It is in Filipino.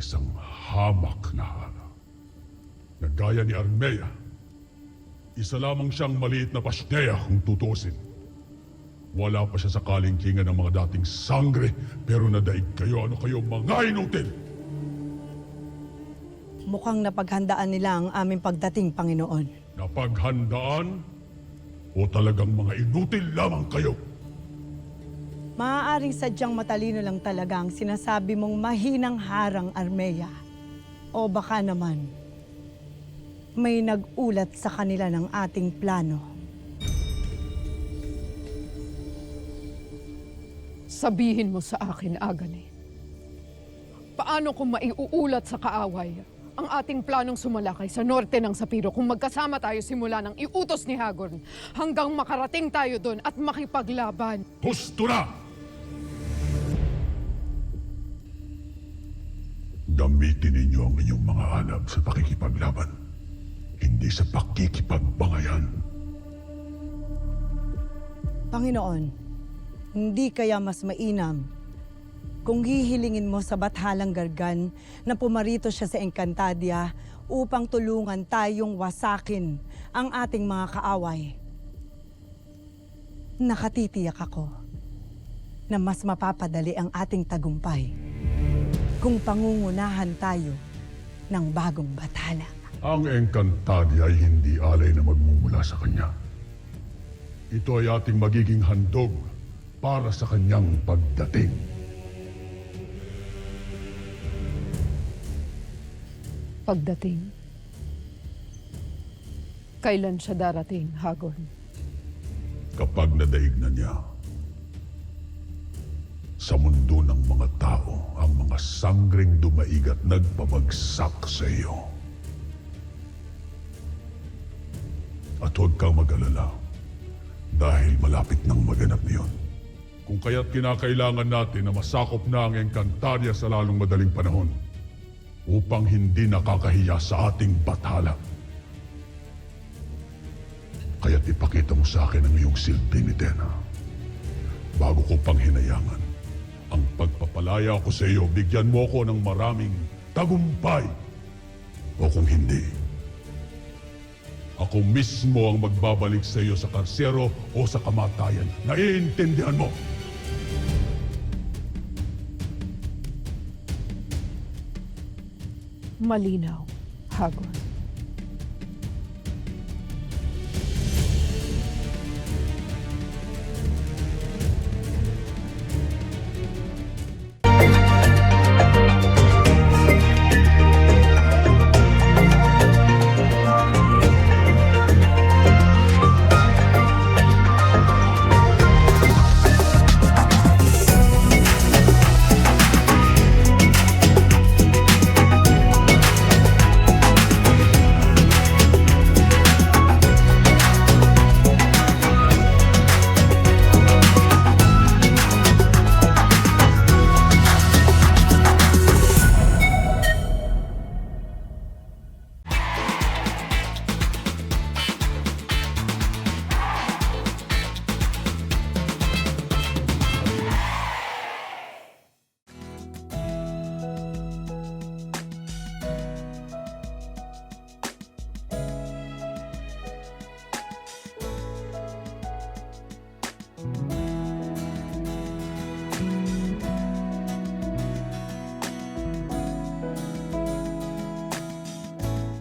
isang hamak na hala. Na gaya ni Armea, isa lamang siyang maliit na pasneya kung tutusin. Wala pa siya sa kalingkingan ng mga dating sangre, pero nadaig kayo. Ano kayo, mga inutil? Mukhang napaghandaan nila ang aming pagdating, Panginoon. Napaghandaan? O talagang mga inutil lamang kayo? Maaaring sadyang matalino lang talaga ang sinasabi mong mahinang harang, Armea. O baka naman, may nag-ulat sa kanila ng ating plano. Sabihin mo sa akin, Agane, paano kung maiuulat sa kaaway ang ating planong sumalakay sa norte ng Sapiro kung magkasama tayo simula ng iutos ni Hagorn hanggang makarating tayo doon at makipaglaban? Husto na! Gamitin ninyo ang inyong mga alab sa pakikipaglaban, hindi sa pakikipagbangayan. Panginoon, hindi kaya mas mainam kung hihilingin mo sa Bathalang Gargan na pumarito siya sa Encantadia upang tulungan tayong wasakin ang ating mga kaaway. Nakatitiyak ako na mas mapapadali ang ating tagumpay kung pangungunahan tayo ng bagong bathala. Ang Encantadia ay hindi alay na magmumula sa kanya. Ito ay ating magiging handog para sa kanyang pagdating. Pagdating, kailan siya darating, Hagorn? Kapag nadaig na niya, sa mundo ng mga tao, ang mga sanggring dumaig at nagpabagsak sa iyo. At huwag kang mag-alala, dahil malapit nang maganap niyon. Kung kaya't kinakailangan natin na masakop na ang Encantadia sa lalong madaling panahon upang hindi nakakahiya sa ating bathala. Kaya't ipakita mo sa akin ang iyong silbi, Midena. Bago ko pang hinayangan ang pagpapalaya ko sa iyo, bigyan mo ko ng maraming tagumpay. O kung hindi, ako mismo ang magbabalik sa iyo sa karsero o sa kamatayan. Naiintindihan mo? Malinaw, Hagorn.